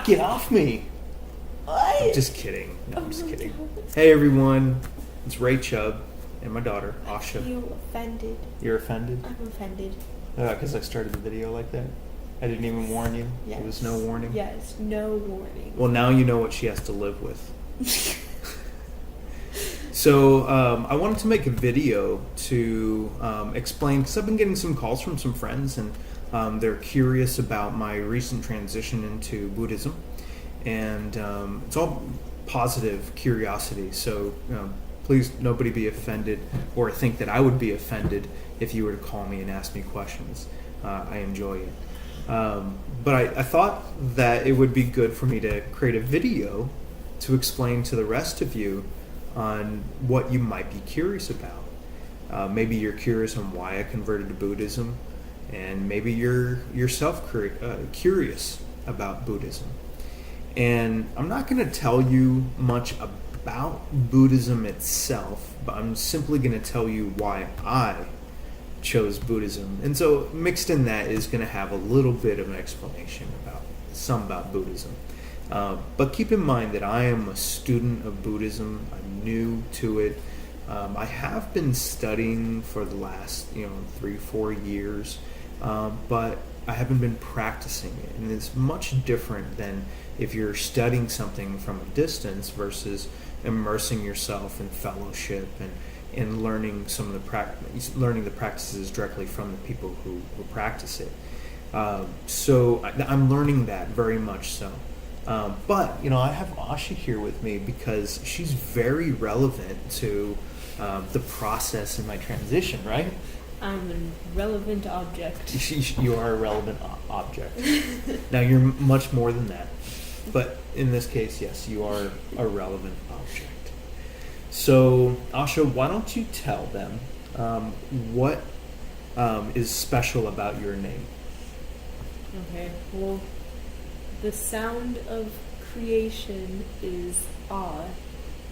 get off me. What? I'm just kidding. No, I'm Oh just my kidding. God. Hey everyone, it's Ray Chubb and my daughter, I Asha. feel offended. You're offended? I'm offended. Because I started the video like that? I didn't even warn you? Yes. There was no warning? Yes, no warning. Well, now you know what she has to live with. So, I wanted to make a video to explain, because I've been getting some calls from some friends, and they're curious about my recent transition into Buddhism. And it's all positive curiosity, so please nobody be offended or think that I would be offended if you were to call me and ask me questions. I enjoy it. But I thought that it would be good for me to create a video to explain to the rest of you on what you might be curious about. Maybe you're curious on why I converted to Buddhism, and maybe you're yourself curious about Buddhism. And I'm not going to tell you much about Buddhism itself, but I'm simply going to tell you why I chose Buddhism. And so mixed in that is going to have a little bit of an explanation about Buddhism. But keep in mind that I am a student of Buddhism. I'm new to it. I have been studying for the last 3-4 years, but I haven't been practicing it. And it's much different than if you're studying something from a distance versus immersing yourself in fellowship and learning some of the practices directly from the people who practice it. So I'm learning that very much so. But I have Asha here with me because she's very relevant to the process in my transition, right? I'm a relevant object. You are a relevant object. Now you're much more than that, but in this case, yes, you are a relevant object. So, Asha, why don't you tell them what is special about your name? Okay, well, the sound of creation is Ah,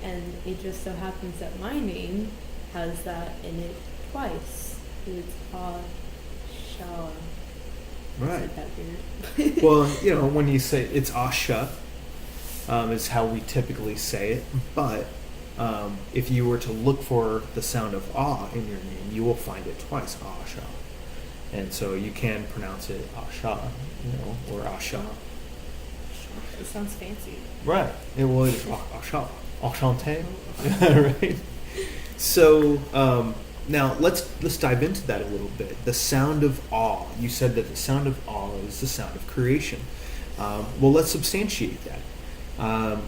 and it just so happens that my name has that in it twice. It's Asha. Right. Is that weird? Well, when you say it's Asha, is how we typically say it. But if you were to look for the sound of Ah in your name, you will find it twice, Asha. And so you can pronounce it Asha, or Asha. It sounds fancy. Right. It was Asha. Enchanté. Right. So now let's dive into that a little bit. The sound of awe. You said that the sound of awe is the sound of creation. Well, let's substantiate that.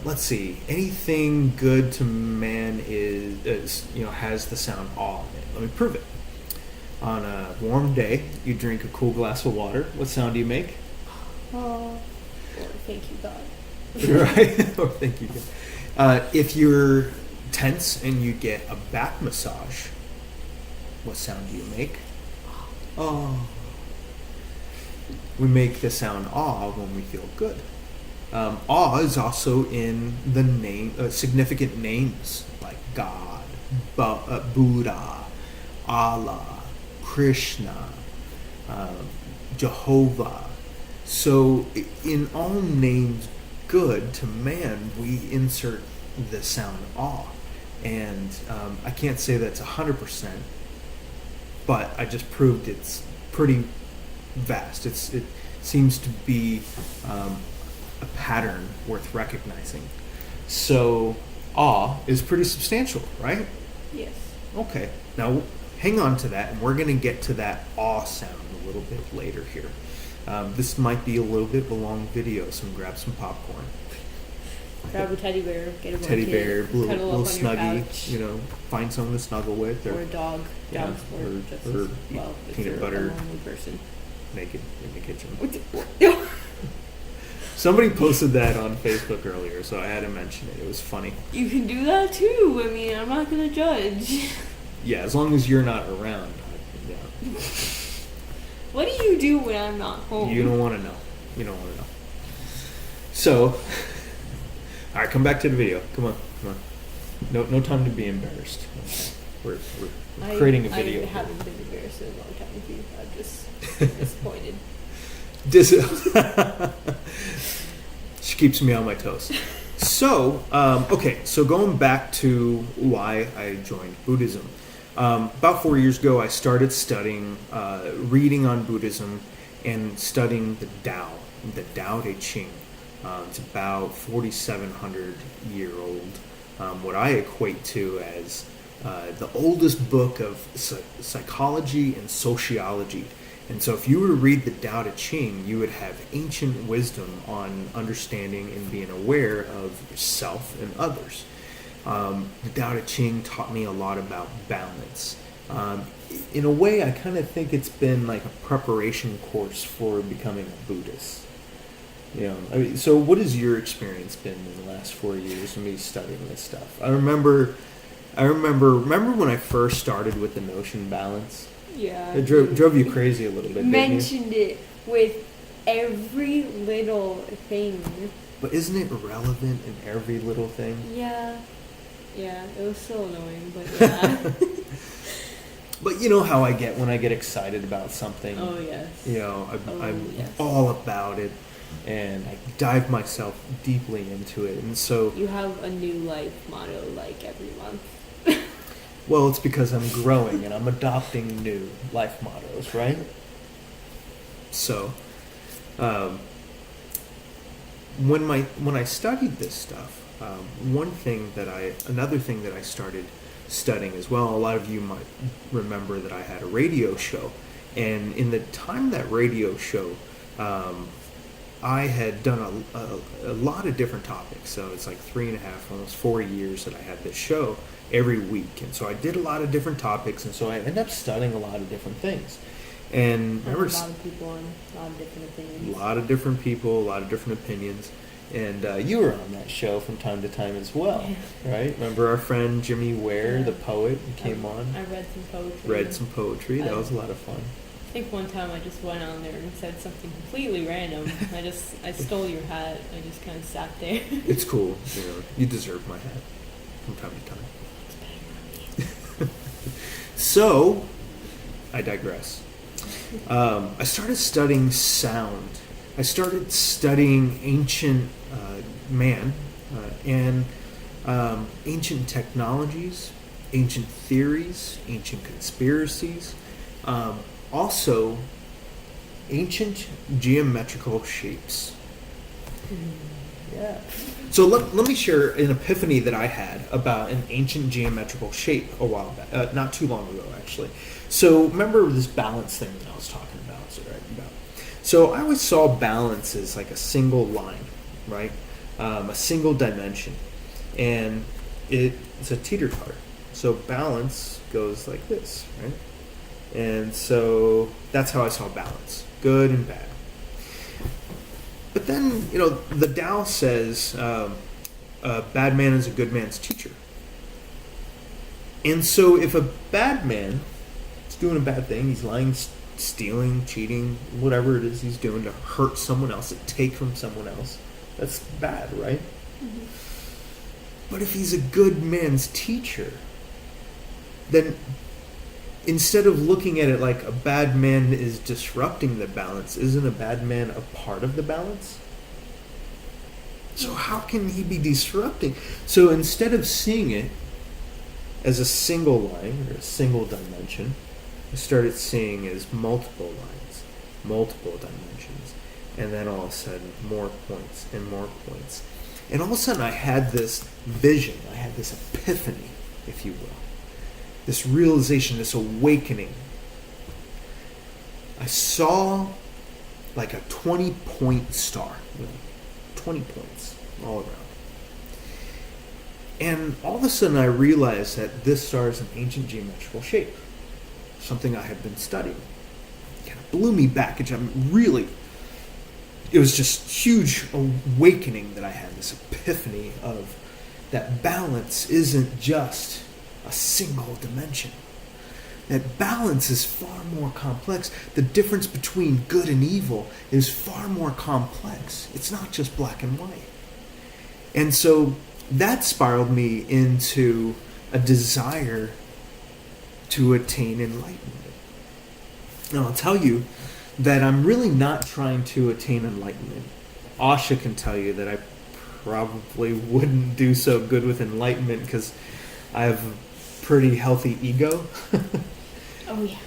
Let's see. Anything good to man is has the sound awe in it. Let me prove it. On a warm day, you drink a cool glass of water. What sound do you make? Oh, or thank you, God. Right? Or thank you, God. If you're tense and you get a back massage, what sound do you make? Oh. We make the sound awe when we feel good. Awe is also in the name, significant names like God, Buddha, Allah, Krishna, Jehovah. So in all names good to man, we insert the sound awe. And I can't say that's 100%, but I just proved it's pretty vast. It seems to be a pattern worth recognizing. So awe is pretty substantial, right? Yes. Okay. Now hang on to that, and we're going to get to that awe sound a little bit later here. This might be a little bit of a long video, so grab some popcorn. Grab a teddy bear, get a Teddy bear, cuddle little up on snuggie, your couch. find someone to snuggle with, Or a dog. Yeah, Dogs or just or as well if peanut you're butter. a lonely person. naked in the kitchen. No. Somebody posted that on Facebook earlier, so I had to mention it. It was funny. You can do that too. I mean, I'm not gonna judge. Yeah, as long as you're not around. Yeah. What do you do when I'm not home? You don't want to know. You don't want to know. So, all right, come back to the video. Come on. No time to be embarrassed. Okay. We're creating a video. I haven't been embarrassed in a long time with you. I'm just disappointed. She keeps me on my toes. So, okay, so going back to why I joined Buddhism. About 4 years ago, I started studying, reading on Buddhism and studying the Tao Te Ching. It's about 4,700-year-old, what I equate to as the oldest book of psychology and sociology. And so if you were to read the Tao Te Ching, you would have ancient wisdom on understanding and being aware of yourself and others. The Tao Te Ching taught me a lot about balance. In a way, I kind of think it's been like a preparation course for becoming a Buddhist. So what has your experience been in the last 4 years of me studying this stuff? I remember when I first started with the notion balance. Yeah. It drove you crazy a little bit, mentioned it with every little thing. But isn't it relevant in every little thing? Yeah. Yeah, it was so annoying, but yeah. But you know how I get when I get excited about something. Oh, yes. I'm yes. all about it, and I dive myself deeply into it. And so You have a new life motto like every month. well, it's because I'm growing and I'm adopting new life mottos, right? So, when I studied this stuff, another thing that I started studying as well. A lot of you might remember that I had a radio show, and in the time of that radio show, I had done a lot of different topics. So it's like 3.5, almost 4 years that I had this show every week, and so I did a lot of different topics, and so I ended up studying a lot of different things. And a lot of people on a lot of different opinions. A lot of different people, a lot of different opinions. And you were on that show from time to time as well, right? Remember our friend Jimmy Ware, the poet, who came on? I read some poetry. That was a lot of fun. I think one time I just went on there and said something completely random. I stole your hat. I just kind of sat there. It's cool. You deserve my hat from time to time. So, I digress. I started studying sound. I started studying ancient man and ancient technologies, ancient theories, ancient conspiracies, also ancient geometrical shapes. Yeah. So let me share an epiphany that I had about an ancient geometrical shape a while back, not too long ago actually. So remember this balance thing that I was talking about? So I always saw balance as like a single line, right? A single dimension, and it's a teeter-totter. So balance goes like this, right? And so that's how I saw balance, good and bad. But then, the Tao says a bad man is a good man's teacher. And so if a bad man is doing a bad thing, he's lying, stealing, cheating, whatever it is he's doing to hurt someone else, to take from someone else, that's bad, right? Mm-hmm. But if he's a good man's teacher, then instead of looking at it like a bad man is disrupting the balance, isn't a bad man a part of the balance? So how can he be disrupting? So instead of seeing it as a single line or a single dimension, I started seeing as multiple lines, multiple dimensions, and then all of a sudden more points and more points. And all of a sudden I had this vision, I had this epiphany, if you will. This realization, this awakening. I saw like a 20-point star, 20 points all around. And all of a sudden I realized that this star is an ancient geometrical shape, something I had been studying. It kind of blew me back. It was just huge awakening that I had, this epiphany of that balance isn't just a single dimension. That balance is far more complex. The difference between good and evil is far more complex. It's not just black and white. And so that spiraled me into a desire to attain enlightenment. Now I'll tell you that I'm really not trying to attain enlightenment Asha can tell you that I probably wouldn't do so good with enlightenment because I have a pretty healthy ego. Oh yeah.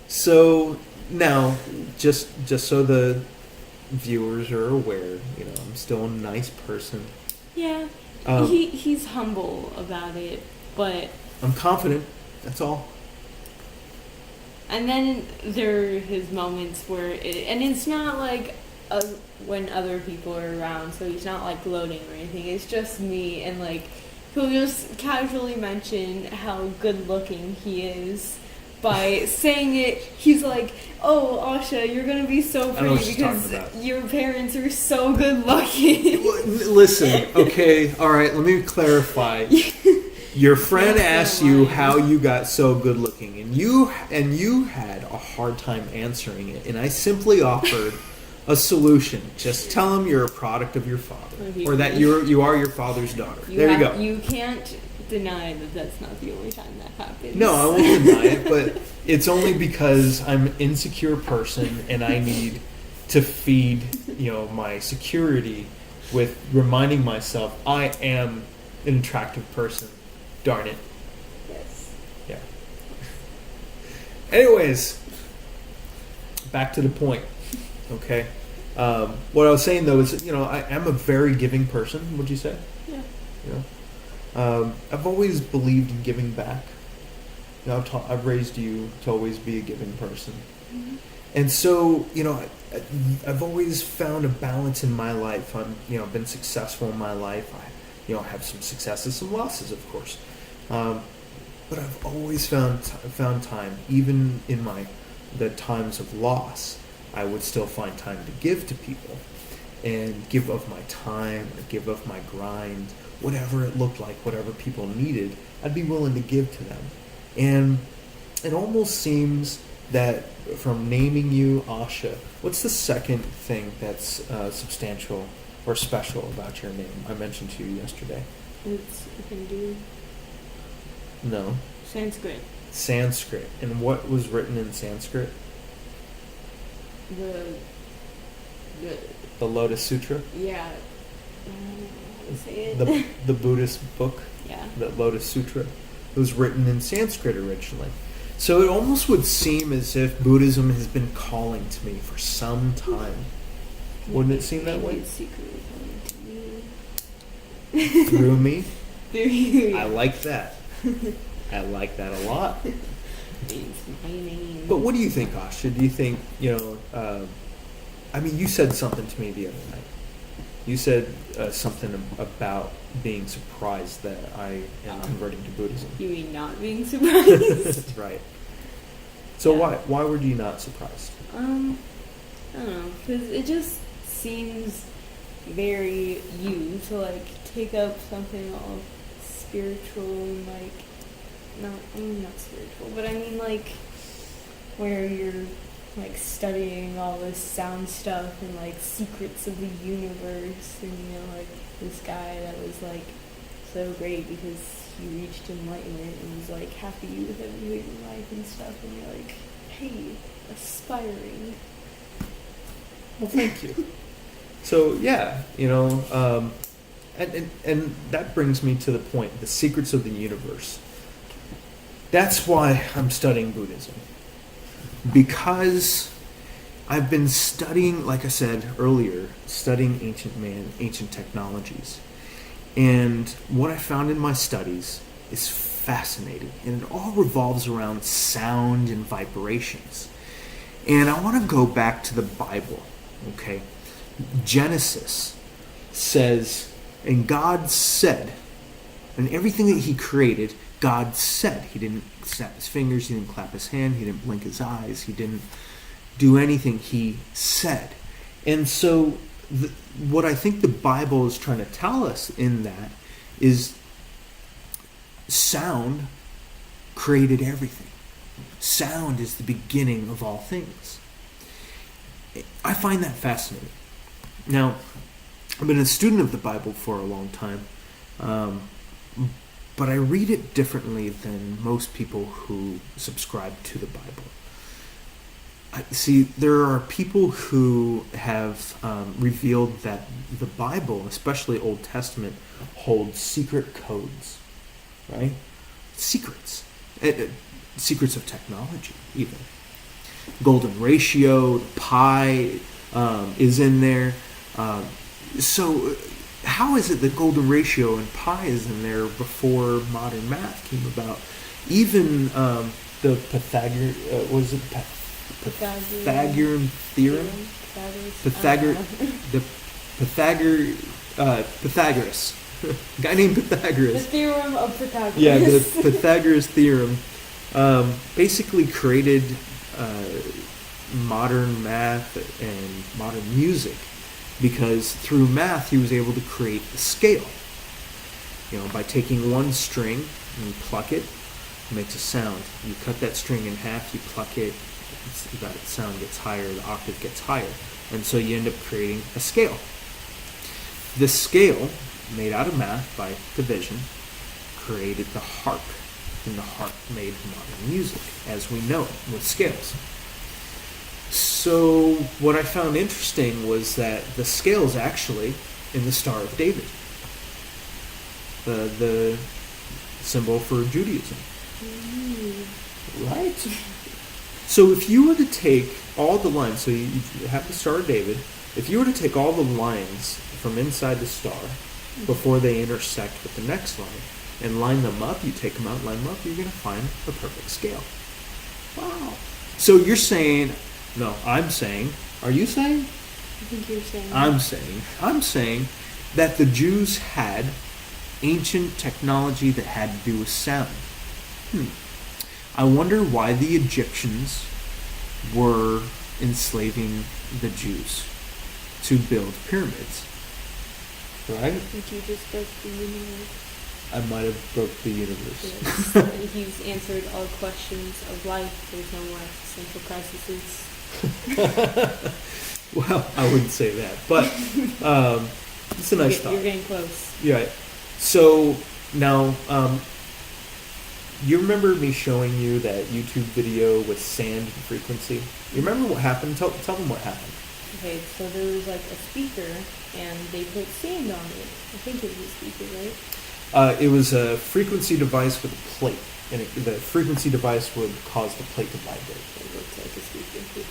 So now, just so the viewers are aware, I'm still a nice person. Yeah. He's humble about it, but I'm confident. That's all. and then there are his moments where and it's not like when other people are around, so he's not like gloating or anything. It's just me, and like he'll just casually mention how good looking he is by saying it. He's like, "Oh, Asha, you're gonna be so I know what pretty she's talking because about. your parents are so good looking." Listen, okay, all right. Let me clarify. Your friend Yes, asked you lying. how you got so good looking, and you had a hard time answering it, and I simply offered a solution. Just tell him you're a product of your father, or that you are your father's daughter. There you go. You can't deny that that's not the only time that happens. No, I won't deny it, but it's only because I'm an insecure person and I need to feed, my security with reminding myself I am an attractive person. Darn it. Yes. Yeah. Anyways, back to the point. Okay. What I was saying though is, I am a very giving person. Would you say? Yeah. I've always believed in giving back. I've raised you to always be a giving person, and so I've always found a balance in my life. I've been successful in my life. I have some successes, some losses, of course, but I've always found time, even in the times of loss. I would still find time to give to people, and give of my time, or give of my grind, whatever it looked like, whatever people needed, I'd be willing to give to them. And it almost seems that from naming you Asha, what's the second thing that's substantial or special about your name? I mentioned to you yesterday. It's Hindu. No. Sanskrit. Sanskrit. And what was written in Sanskrit? The Lotus Sutra? Yeah. I don't know how to say it. The Buddhist book? Yeah. The Lotus Sutra. It was written in Sanskrit originally. So it almost would seem as if Buddhism has been calling to me for some time. Wouldn't it seem that way? It's secretly coming to me. Through me? Through you. I like that. I like that a lot. It's my name. But what do you think, Asha? Do you think, you said something to me the other night. You said something about being surprised that I am converting to Buddhism. You mean not being surprised? Right. So Yeah. why were you not surprised? I don't know, because it just seems very you to like take up something all spiritual and like not spiritual, but I mean like where you're like studying all this sound stuff and like secrets of the universe, and like this guy that was like so great because he reached enlightenment and was like happy with everything in life and stuff, and you're like, hey, aspiring. Well, thank you. So yeah, and that brings me to the point: the secrets of the universe. That's why I'm studying Buddhism, because I've been studying, like I said earlier, studying ancient technologies, and what I found in my studies is fascinating, and it all revolves around sound and vibrations. And I want to go back to the Bible. Okay, Genesis says, and God said, and everything that He created, God said. He didn't snap His fingers, He didn't clap His hand, He didn't blink His eyes, He didn't do anything. He said. And so what I think the Bible is trying to tell us in that is sound created everything. Sound is the beginning of all things. I find that fascinating. Now, I've been a student of the Bible for a long time, but I read it differently than most people who subscribe to the Bible. See, there are people who have revealed that the Bible, especially Old Testament, holds secret codes, right? Secrets. Secrets of technology, even. Golden ratio, pi is in there. So how is it that golden ratio and pi is in there before modern math came about? Even the Pythagorean, was it Pythagorean theorem? Pythagoras. A guy named Pythagoras. The theorem of Pythagoras. Yeah, the Pythagoras theorem basically created modern math and modern music, because through math he was able to create a scale. By taking one string and you pluck it, it makes a sound. You cut that string in half, you pluck it, that sound gets higher, the octave gets higher, and so you end up creating a scale. This scale, made out of math by division, created the harp, and the harp made modern music as we know it with scales. So what I found interesting was that the scale is actually in the Star of David, the symbol for Judaism. Right? So if you were to take all the lines, so you have the Star of David, if you were to take all the lines from inside the star before they intersect with the next line and line them up, you take them out, line them up, you're going to find the perfect scale. Wow. So you're saying, no, I'm saying, are you saying? I think you're saying. I'm saying that the Jews had ancient technology that had to do with sound. I wonder why the Egyptians were enslaving the Jews to build pyramids. Right? I think you just broke the universe. I might have broke the universe. Yes. He's answered all questions of life. There's no more existential crises. Well, I wouldn't say that, but it's a nice thought. You're getting close. Yeah. So now, you remember me showing you that YouTube video with sand and frequency? You remember what happened? Tell them what happened. Okay, so there was like a speaker, and they put sand on it. I think it was a speaker, right? It was a frequency device with a plate, and the frequency device would cause the plate to vibrate. It looked like a speaker. It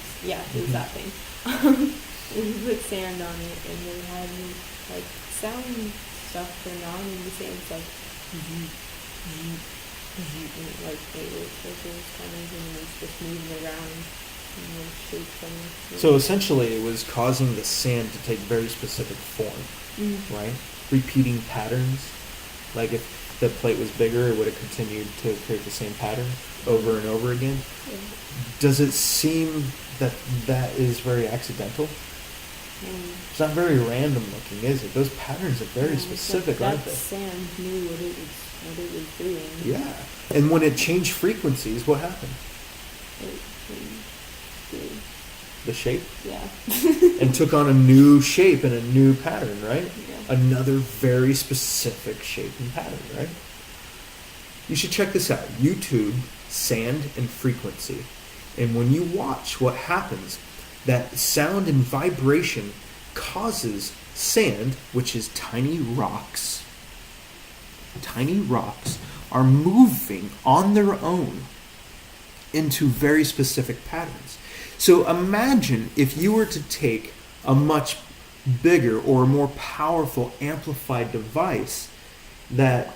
was that thing. And we put sand on it, and they had like sound stuff turned on, and the sand's like, and it like made little circles kind of, and it was just moving around. So essentially it was causing the sand to take very specific form, right? Repeating patterns. Like if the plate was bigger, it would have continued to create the same pattern over and over again. Yeah. Does it seem that is very accidental? It's not very random looking, is it? Those patterns are very specific, aren't they? That sand knew what it was doing. Yeah. And when it changed frequencies, what happened? The shape? Yeah. And took on a new shape and a new pattern, right? Yeah. Another very specific shape and pattern, right? You should check this out. YouTube, sand and frequency. And when you watch what happens, that sound and vibration causes sand, which is tiny rocks. Tiny rocks are moving on their own into very specific patterns. So imagine if you were to take a much bigger or more powerful amplified device that...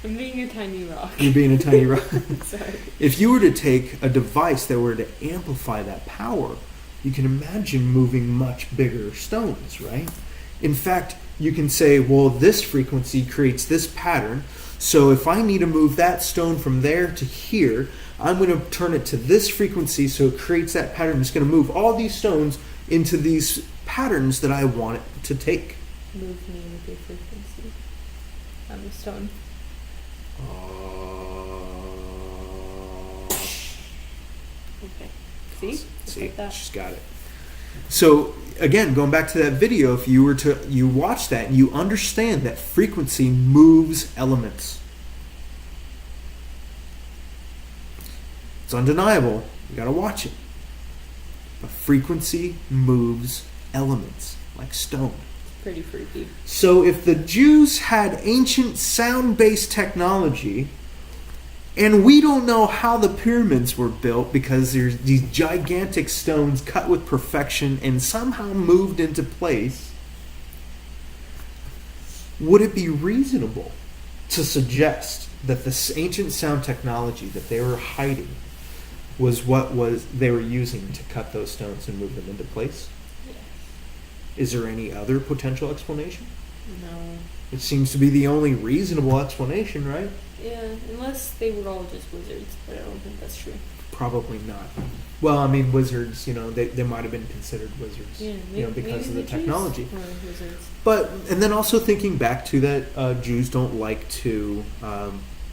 I'm being a tiny rock. You're being a tiny rock. Sorry. If you were to take a device that were to amplify that power, you can imagine moving much bigger stones, right? In fact, you can say, well, this frequency creates this pattern, so if I need to move that stone from there to here, I'm going to turn it to this frequency so it creates that pattern. It's going to move all these stones into these patterns that I want it to take. Move me with your frequency. I'm a stone. Okay. See? See, like that. she's got it. So again, going back to that video, if you watch that and you understand that frequency moves elements. It's undeniable. You got to watch it. But frequency moves elements like stone. Pretty freaky. So if the Jews had ancient sound-based technology, and we don't know how the pyramids were built because there's these gigantic stones cut with perfection and somehow moved into place, would it be reasonable to suggest that this ancient sound technology that they were hiding was what was they were using to cut those stones and move them into place? Yeah. Is there any other potential explanation? No. It seems to be the only reasonable explanation, right? Yeah, unless they were all just wizards, but I don't think that's true. Probably not. Well, I mean, wizards, they might have been considered wizards, Yeah, maybe, because of maybe the technology. Jews were wizards. But, and then also thinking back to that, Jews don't like to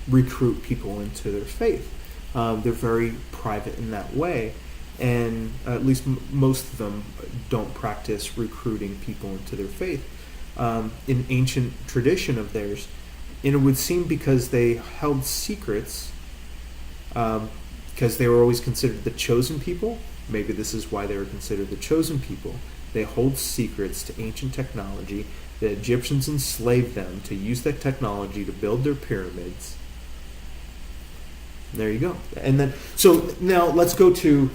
recruit people into their faith. They're very private in that way. And at least most of them don't practice recruiting people into their faith. In ancient tradition of theirs, and it would seem because they held secrets, because they were always considered the chosen people. Maybe this is why they were considered the chosen people. They hold secrets to ancient technology. The Egyptians enslaved them to use that technology to build their pyramids. There you go. And then, so now let's go to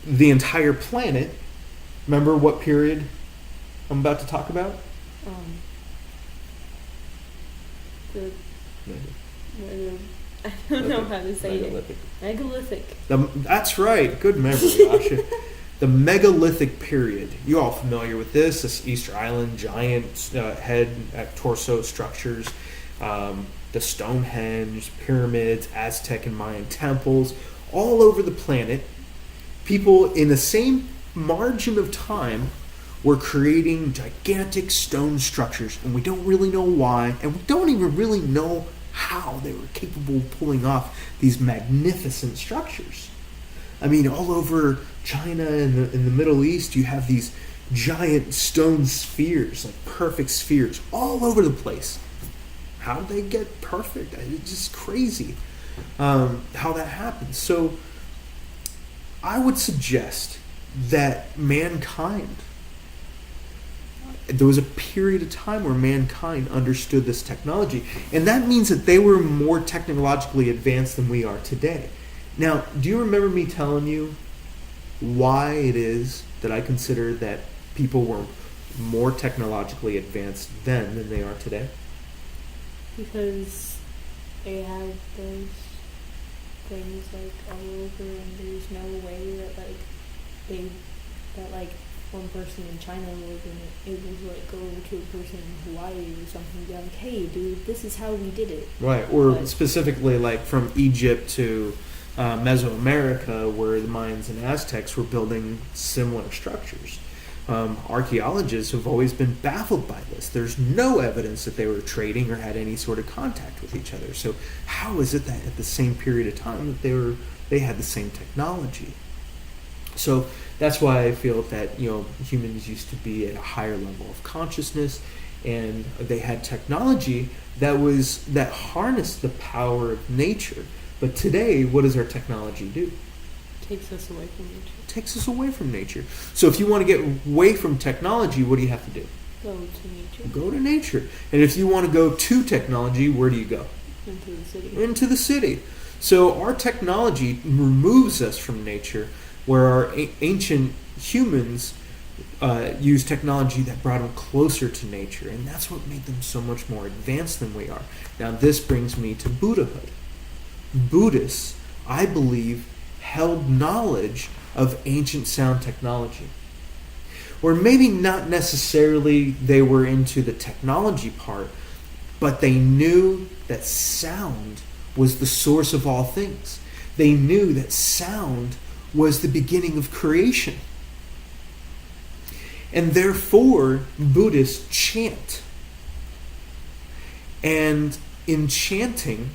the entire planet. Remember what period I'm about to talk about? I don't know how to say it. Megalithic. That's right. Good memory, Asha. The megalithic period. You all familiar with this Easter Island giant head torso structures, the Stonehenge, pyramids, Aztec and Mayan temples, all over the planet. People in the same margin of time were creating gigantic stone structures, and we don't really know why, and we don't even really know how they were capable of pulling off these magnificent structures. I mean, all over China and in the Middle East, you have these giant stone spheres, like perfect spheres, all over the place. How did they get perfect? It's just crazy how that happens. So I would suggest that mankind, there was a period of time where mankind understood this technology, and that means that they were more technologically advanced than we are today. Now, do you remember me telling you why it is that I consider that people were more technologically advanced then than they are today? Because they had those things like all over, and there's no way that one person in China wasn't able to go over to a person in Hawaii or something and be like, hey dude, this is how we did it. Right, or specifically like from Egypt to Mesoamerica, where the Mayans and Aztecs were building similar structures. Archaeologists have always been baffled by this. There's no evidence that they were trading or had any sort of contact with each other. So how is it that at the same period of time that they had the same technology? So that's why I feel that humans used to be at a higher level of consciousness, and they had technology that harnessed the power of nature. But today, what does our technology do? Takes us away from nature. It takes us away from nature. So if you want to get away from technology, what do you have to do? Go to nature. Go to nature. And if you want to go to technology, where do you go? Into the city. Into the city. So our technology removes us from nature, where our ancient humans used technology that brought them closer to nature. And that's what made them so much more advanced than we are. Now this brings me to Buddhahood. Buddhists, I believe, held knowledge of ancient sound technology. Or maybe not necessarily they were into the technology part, but they knew that sound was the source of all things. They knew that sound was the beginning of creation. And therefore, Buddhists chant. And in chanting,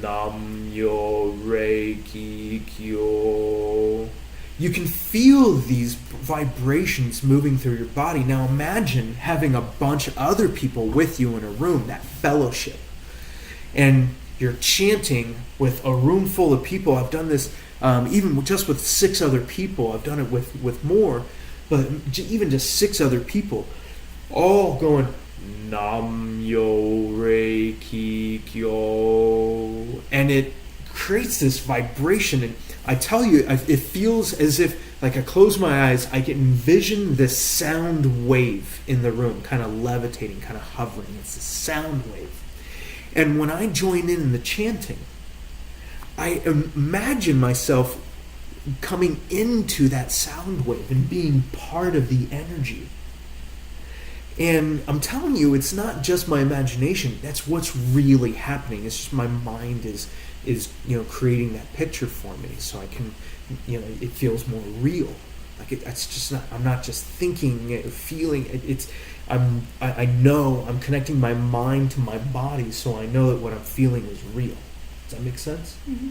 Nam Yo Reiki Kyo, you can feel these vibrations moving through your body. Now imagine having a bunch of other people with you in a room, that fellowship. And you're chanting with a room full of people. I've done this Even just with 6 other people, I've done it with more, but even just 6 other people, all going Nam Yo Rei Ki Kyo, and it creates this vibration. And I tell you, it feels as if, like, I close my eyes, I can envision this sound wave in the room, kind of levitating, kind of hovering. It's a sound wave. And when I join in the chanting, I imagine myself coming into that sound wave and being part of the energy. And I'm telling you, it's not just my imagination. That's what's really happening. It's just my mind is creating that picture for me, so I can, it feels more real. Like it's just not. I'm not just thinking it, feeling it. I know I'm connecting my mind to my body, so I know that what I'm feeling is real. Does that make sense? Mm-hmm.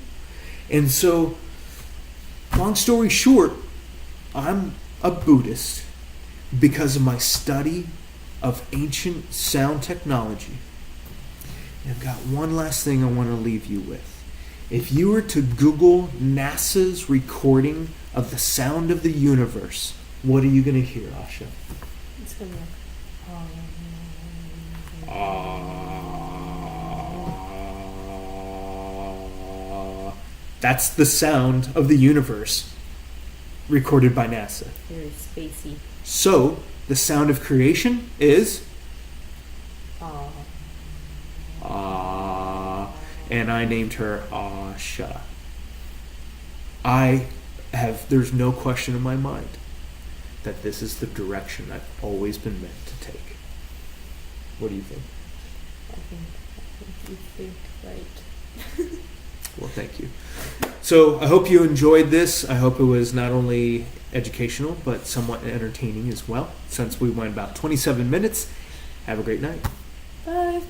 And so, long story short, I'm a Buddhist because of my study of ancient sound technology. And I've got one last thing I want to leave you with. If you were to Google NASA's recording of the sound of the universe, what are you going to hear, Asha? It's going to be like, That's the sound of the universe recorded by NASA. very spacey. So, the sound of creation is and I named her Asha. There's no question in my mind that this is the direction I've always been meant to take. What do you think? I think you think right. Well, thank you. So I hope you enjoyed this. I hope it was not only educational, but somewhat entertaining as well. Since we went about 27 minutes, have a great night. Bye.